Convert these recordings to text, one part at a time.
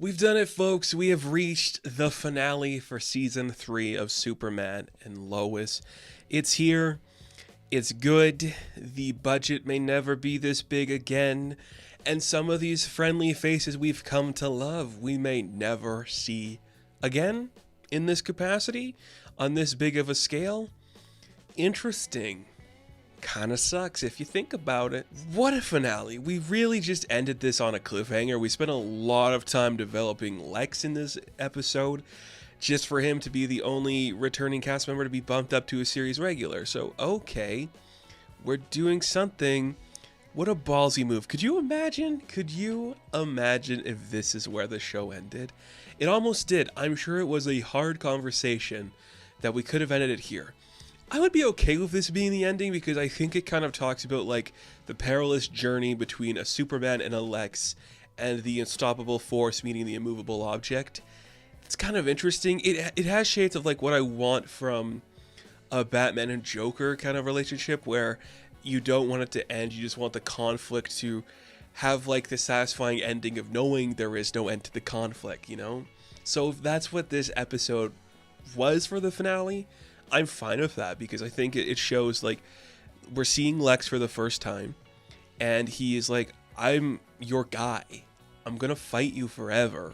We've done it, folks. We have reached the finale for season 3 of Superman and Lois. It's here. It's good. The budget may never be this big again. And some of these friendly faces we've come to love, we may never see again in this capacity, on this big of a scale. Interesting. Kind of sucks if you think about it. What a finale. We really just ended this on a cliffhanger. We spent a lot of time developing Lex in this episode just for him to be the only returning cast member to be bumped up to a series regular. So, okay, we're doing something. What a ballsy move. Could you imagine? Could you imagine if this is where the show ended? It almost did. I'm sure it was a hard conversation that we could have ended it here. I would be okay with this being the ending because I think it kind of talks about like the perilous journey between a Superman and a Lex and the unstoppable force meeting the immovable object. It's kind of interesting. It has shades of like what I want from a Batman and Joker kind of relationship where you don't want it to end. You just want the conflict to have like the satisfying ending of knowing there is no end to the conflict, you know? So if that's what this episode was for the finale, I'm fine with that because I think it shows like we're seeing Lex for the first time and he is like, I'm your guy. I'm going to fight you forever.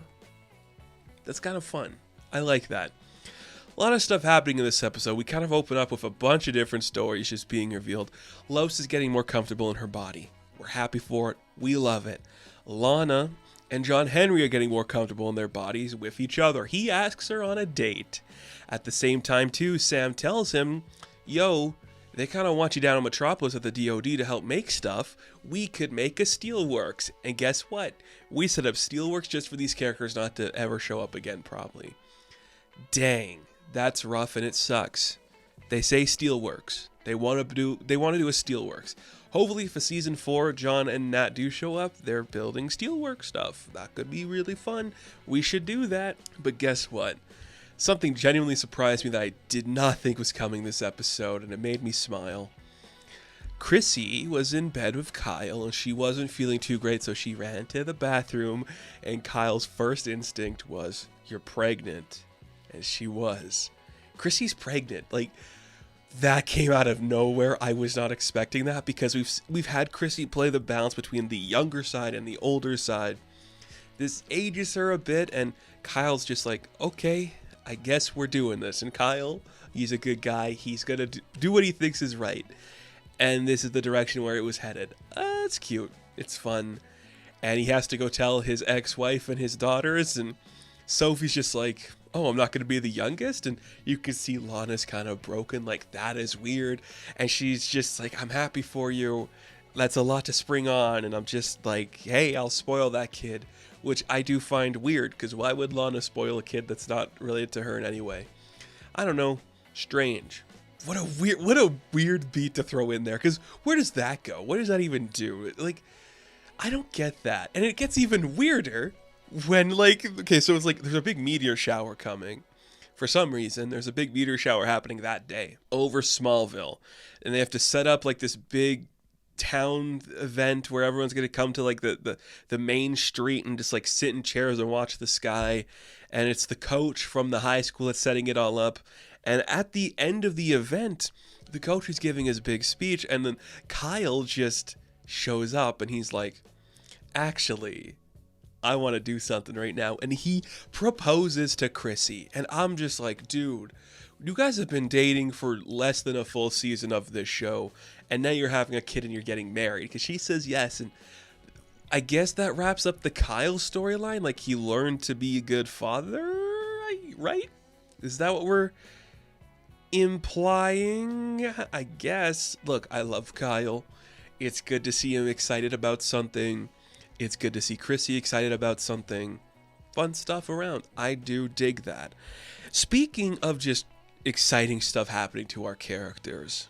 That's kind of fun. I like that. A lot of stuff happening in this episode. We kind of open up with a bunch of different stories just being revealed. Lois is getting more comfortable in her body. We're happy for it. We love it. Lana and John Henry are getting more comfortable in their bodies with each other. He asks her on a date. At the same time, too, Sam tells him, yo, they kind of want you down in Metropolis at the DOD to help make stuff. We could make a Steelworks. And guess what? We set up Steelworks just for these characters not to ever show up again, probably. Dang, that's rough and it sucks. They say Steelworks. They want to do a Steelworks. Hopefully for season 4, John and Nat do show up. They're building Steelworks stuff. That could be really fun. We should do that. But guess what? Something genuinely surprised me that I did not think was coming this episode, and it made me smile. Chrissy was in bed with Kyle, and she wasn't feeling too great, so she ran to the bathroom, and Kyle's first instinct was, you're pregnant. And she was. Chrissy's pregnant. Like, that came out of nowhere. I was not expecting that, because we've had Chrissy play the balance between the younger side and the older side. This ages her a bit, and Kyle's just like, okay, I guess we're doing this. And Kyle, he's a good guy. He's going to do what he thinks is right. And this is the direction where it was headed. It's cute. It's fun. And he has to go tell his ex-wife and his daughters. And Sophie's just like, oh, I'm not going to be the youngest. And you can see Lana's kind of broken. Like, that is weird. And she's just like, I'm happy for you. That's a lot to spring on. And I'm just like, hey, I'll spoil that kid. Which I do find weird, because why would Lana spoil a kid that's not related to her in any way? I don't know. Strange. What a weird beat to throw in there, because where does that go? What does that even do? Like, I don't get that. And it gets even weirder when, like, okay, so it's like there's a big meteor shower coming. For some reason, there's a big meteor shower happening that day over Smallville. And they have to set up, like, this big town event where everyone's going to come to like the main street and just like sit in chairs and watch the sky, and it's the coach from the high school that's setting it all up. And at the end of the event, the coach is giving his big speech, and then Kyle just shows up and he's like, actually, I want to do something right now. And he proposes to Chrissy, and I'm just like, dude, you guys have been dating for less than a full season of this show, and now you're having a kid and you're getting married, because she says yes. And I guess that wraps up the Kyle storyline. Like, he learned to be a good father, right? Is that what we're implying? I guess. Look, I love Kyle. It's good to see him excited about something. It's good to see Chrissy excited about something. Fun stuff around. I do dig that. Speaking of just exciting stuff happening to our characters,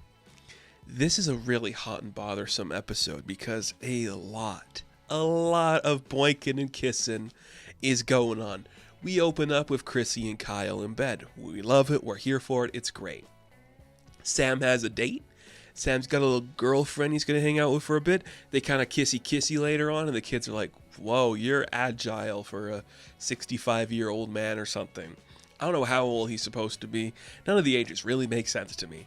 this is a really hot and bothersome episode because a lot of boinking and kissing is going on. We open up with Chrissy and Kyle in bed. We love it. We're here for it. It's great. Sam has a date. Sam's got a little girlfriend he's going to hang out with for a bit. They kind of kissy later on, and the kids are like, whoa, you're agile for a 65-year-old man or something. I don't know how old he's supposed to be. None of the ages really make sense to me.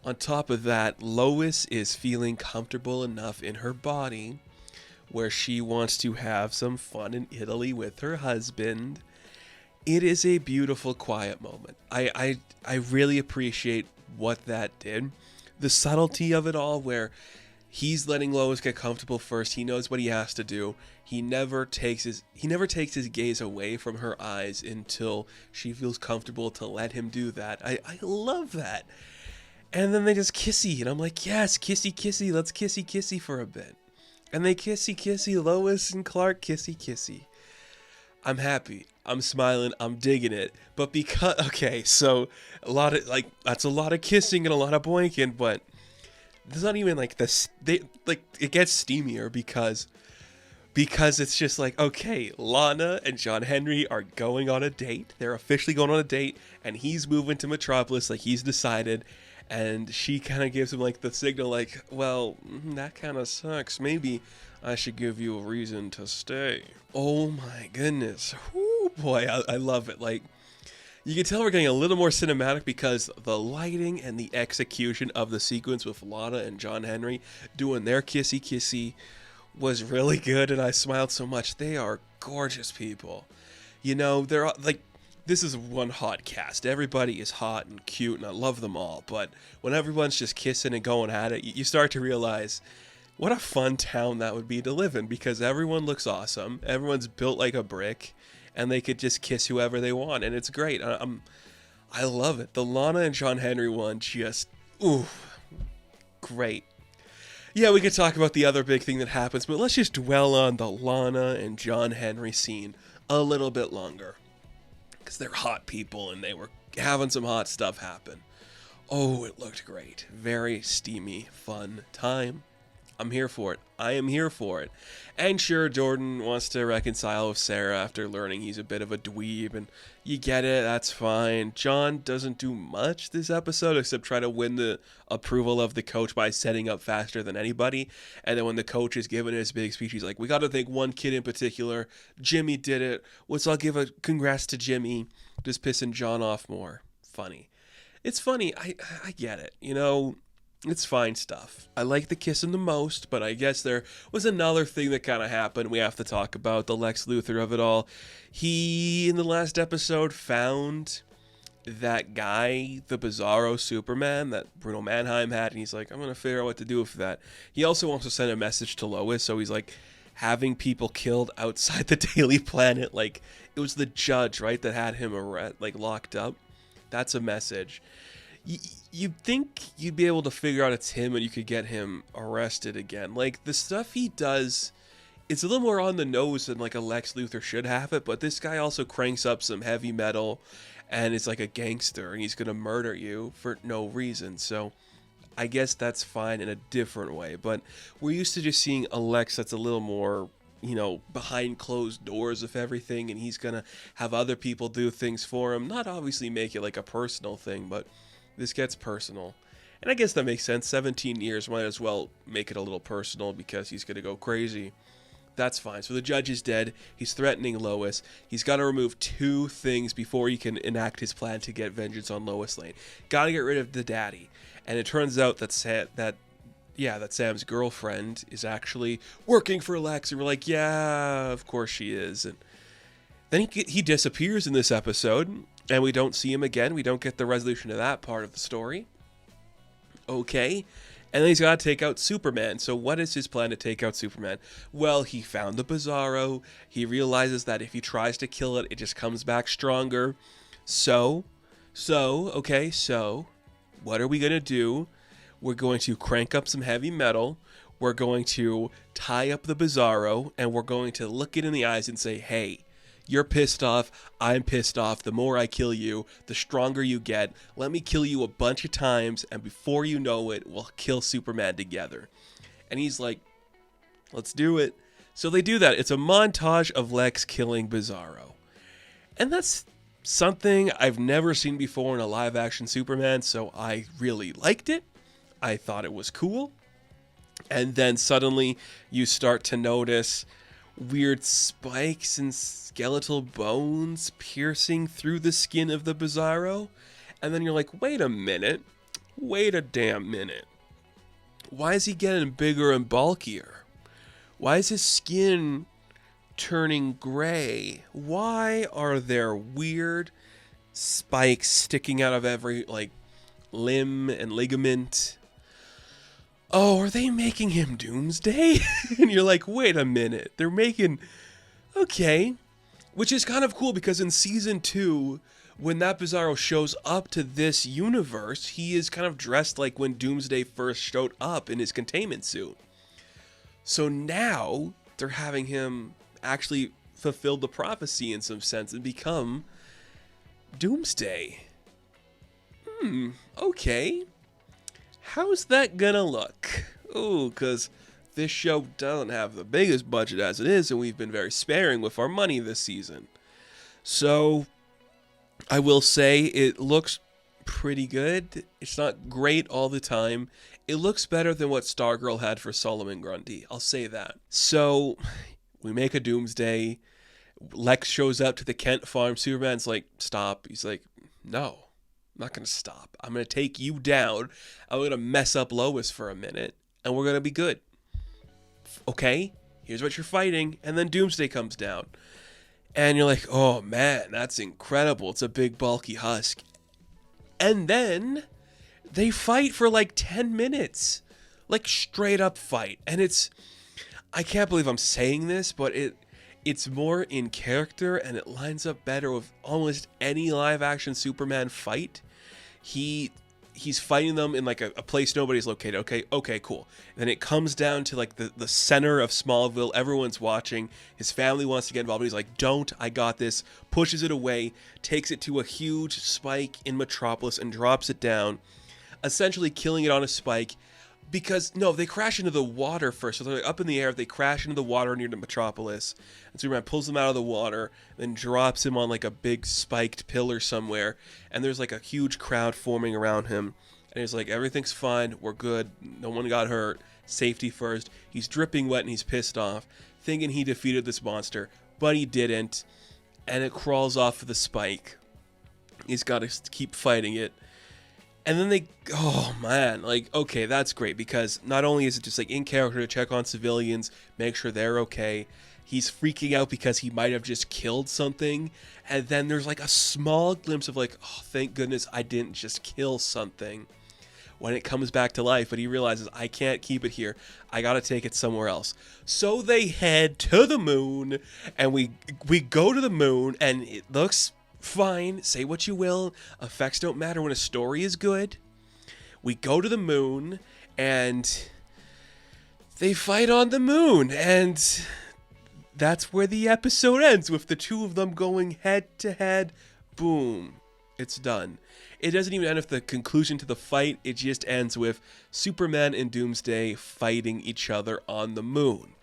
On top of that, Lois is feeling comfortable enough in her body where she wants to have some fun in Italy with her husband. It is a beautiful, quiet moment. I really appreciate what that did. The subtlety of it all, where he's letting Lois get comfortable first. He knows what he has to do. He never takes his gaze away from her eyes until she feels comfortable to let him do that. I love that. And then they just kissy, and I'm like, yes, kissy, let's kissy for a bit. And they kissy, Lois and Clark kissy. I'm happy, I'm smiling, I'm digging it. But because, okay, so that's a lot of kissing and a lot of boinking, but there's not even like this, it gets steamier because it's just like, okay, Lana and John Henry are going on a date. They're officially going on a date, and he's moving to Metropolis like he's decided. And she kind of gives him like the signal like, well, that kind of sucks. Maybe I should give you a reason to stay. Oh my goodness. Ooh, boy, I love it. Like, you can tell we're getting a little more cinematic because the lighting and the execution of the sequence with Lana and John Henry doing their kissy was really good, and I smiled so much. They are gorgeous people. You know, they're like, this is one hot cast. Everybody is hot and cute, and I love them all. But when everyone's just kissing and going at it, you start to realize what a fun town that would be to live in, because everyone looks awesome. Everyone's built like a brick, and they could just kiss whoever they want, and it's great. I love it. The Lana and John Henry one, just, ooh, great. Yeah, we could talk about the other big thing that happens, but let's just dwell on the Lana and John Henry scene a little bit longer. Because they're hot people, and they were having some hot stuff happen. Oh, it looked great. Very steamy, fun time. I'm here for it. I am here for it. And sure, Jordan wants to reconcile with Sarah after learning he's a bit of a dweeb, and you get it, that's fine. John doesn't do much this episode except try to win the approval of the coach by setting up faster than anybody. And then when the coach is giving his big speech, he's like, we got to thank one kid in particular. Jimmy did it. I'll give a congrats to Jimmy. Just pissing John off more. Funny. It's funny. I get it. You know, it's fine stuff. I like the kissing the most, but I guess there was another thing that kind of happened we have to talk about, the Lex Luthor of it all. He, in the last episode, found that guy, the Bizarro Superman that Bruno Mannheim had, and he's like, I'm going to figure out what to do with that. He also wants to send a message to Lois, so he's like having people killed outside the Daily Planet. Like, it was the judge, right, that had him locked up. That's a message. You'd think you'd be able to figure out it's him and you could get him arrested again. Like, the stuff he does, it's a little more on the nose than like a Lex Luthor should have it, but this guy also cranks up some heavy metal and is like a gangster and he's going to murder you for no reason. So I guess that's fine in a different way, but we're used to just seeing a Lex that's a little more, you know, behind closed doors of everything, and he's going to have other people do things for him. Not obviously make it like a personal thing, but this gets personal. And I guess that makes sense. 17 years, might as well make it a little personal because he's going to go crazy. That's fine. So the judge is dead. He's threatening Lois. He's got to remove 2 things before he can enact his plan to get vengeance on Lois Lane. Got to get rid of the daddy. And it turns out that Sam's girlfriend is actually working for Lex. And we're like, yeah, of course she is. And then he disappears in this episode, and we don't see him again. We don't get the resolution of that part of the story. Okay. And then he's got to take out Superman. So what is his plan to take out Superman? Well, he found the Bizarro. He realizes that if he tries to kill it, it just comes back stronger. So, what are we going to do? We're going to crank up some heavy metal. We're going to tie up the Bizarro, and we're going to look it in the eyes and say, hey, you're pissed off, I'm pissed off. The more I kill you, the stronger you get. Let me kill you a bunch of times, and before you know it, we'll kill Superman together. And he's like, let's do it. So they do that. It's a montage of Lex killing Bizarro. And that's something I've never seen before in a live-action Superman, so I really liked it. I thought it was cool. And then suddenly you start to notice weird spikes and skeletal bones piercing through the skin of the Bizarro. And then you're like, wait a minute. Wait a damn minute. Why is he getting bigger and bulkier? Why is his skin turning gray? Why are there weird spikes sticking out of every, like, limb and ligament? Oh, are they making him Doomsday? And you're like, wait a minute. They're making... Okay. Which is kind of cool because in season 2, when that Bizarro shows up to this universe, he is kind of dressed like when Doomsday first showed up in his containment suit. So now they're having him actually fulfill the prophecy in some sense and become Doomsday. Okay. How's that gonna look? Oh, because this show doesn't have the biggest budget as it is, and we've been very sparing with our money this season. So, I will say it looks pretty good. It's not great all the time. It looks better than what Stargirl had for Solomon Grundy. I'll say that. So, we make a Doomsday. Lex shows up to the Kent farm. Superman's like, stop. He's like, no. I'm not going to stop. I'm going to take you down. I'm going to mess up Lois for a minute, and we're going to be good. Okay, here's what you're fighting. And then Doomsday comes down. And you're like, oh man, that's incredible. It's a big bulky husk. And then they fight for like 10 minutes. Like straight up fight. And I can't believe I'm saying this, but it's more in character and it lines up better with almost any live action Superman fight. He's fighting them in like a place nobody's located. Okay, cool. And then it comes down to like the center of Smallville. Everyone's watching. His family wants to get involved. But he's like, don't, I got this. Pushes it away, takes it to a huge spike in Metropolis and drops it down, essentially killing it on a spike. Because, no, they crash into the water first. So they're like up in the air. They crash into the water near the Metropolis. And Superman pulls them out of the water, then drops him on like a big spiked pillar somewhere. And there's like a huge crowd forming around him. And he's like, everything's fine. We're good. No one got hurt. Safety first. He's dripping wet and he's pissed off, thinking he defeated this monster. But he didn't. And it crawls off of the spike. He's got to keep fighting it. And then oh man, like, okay, that's great because not only is it just like in character to check on civilians, make sure they're okay, he's freaking out because he might have just killed something. And then there's like a small glimpse of like, oh, thank goodness I didn't just kill something when it comes back to life. But he realizes I can't keep it here. I got to take it somewhere else. So they head to the moon and we go to the moon and it looks fine, say what you will, effects don't matter when a story is good. We go to the moon and they fight on the moon, and that's where the episode ends, with the two of them going head to head. Boom, it's done. It doesn't even end with the conclusion to the fight, it just ends with Superman and Doomsday fighting each other on the moon.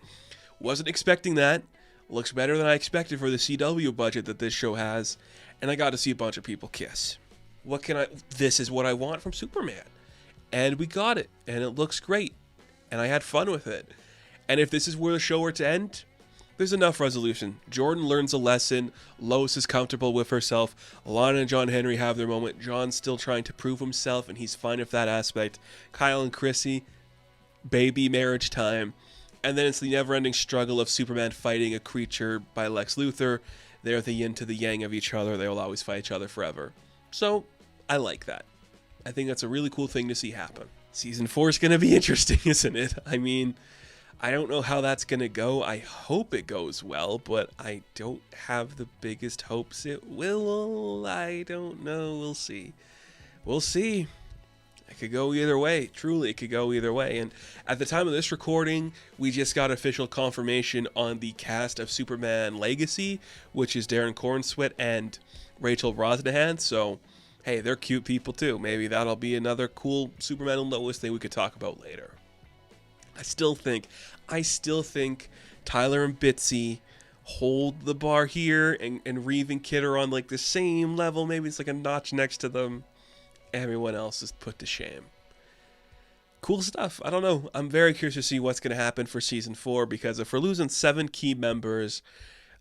Wasn't expecting that. Looks better than I expected for the CW budget that this show has. And I got to see a bunch of people kiss. This is what I want from Superman. And we got it. And it looks great. And I had fun with it. And if this is where the show were to end, there's enough resolution. Jordan learns a lesson. Lois is comfortable with herself. Lana and John Henry have their moment. John's still trying to prove himself, and he's fine with that aspect. Kyle and Chrissy, baby marriage time. And then it's the never-ending struggle of Superman fighting a creature by Lex Luthor. They're the yin to the yang of each other. They will always fight each other forever. So, I like that. I think that's a really cool thing to see happen. Season 4 is going to be interesting, isn't it? I mean, I don't know how that's going to go. I hope it goes well, but I don't have the biggest hopes it will. I don't know. We'll see. We'll see. It could go either way. Truly, it could go either way. And at the time of this recording, we just got official confirmation on the cast of Superman Legacy, which is Darren Cornsweet and Rachel Brosnahan. So, hey, they're cute people too. Maybe that'll be another cool Superman and Lois thing we could talk about later. I still think Tyler and Bitsy hold the bar here, and Reeve and Kid are on like the same level. Maybe it's like a notch next to them. Everyone else is put to shame. Cool stuff. I don't know. I'm very curious to see what's going to happen for season 4, because if we're losing 7 key members,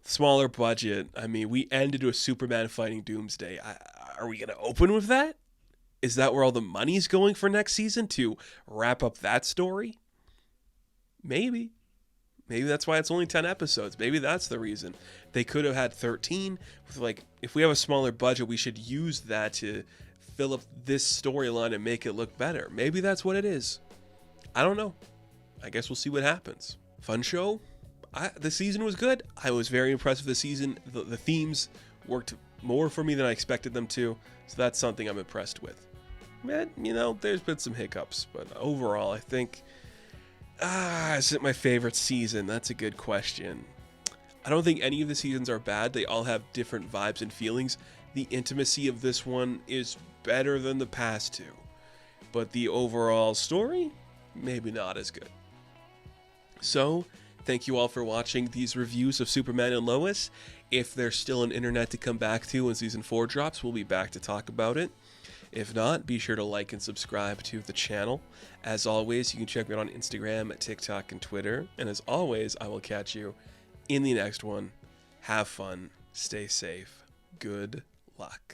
smaller budget, I mean, we ended with Superman fighting Doomsday. Are we going to open with that? Is that where all the money's going for next season, to wrap up that story? Maybe. Maybe that's why it's only 10 episodes. Maybe that's the reason. They could have had 13. With, like, if we have a smaller budget, we should use that to fill up this storyline and make it look better. Maybe that's what it is. I don't know. I guess we'll see what happens. Fun show. The season was good. I was very impressed with the season. The themes worked more for me than I expected them to. So that's something I'm impressed with. And, you know, there's been some hiccups. But overall, I think... is it my favorite season? That's a good question. I don't think any of the seasons are bad. They all have different vibes and feelings. The intimacy of this one is better than the past two. But the overall story, maybe not as good. So, thank you all for watching these reviews of Superman and Lois. If there's still an internet to come back to when season 4 drops, we'll be back to talk about it. If not, be sure to like and subscribe to the channel. As always, you can check me out on Instagram, TikTok, and Twitter. And as always, I will catch you in the next one. Have fun. Stay safe. Good luck.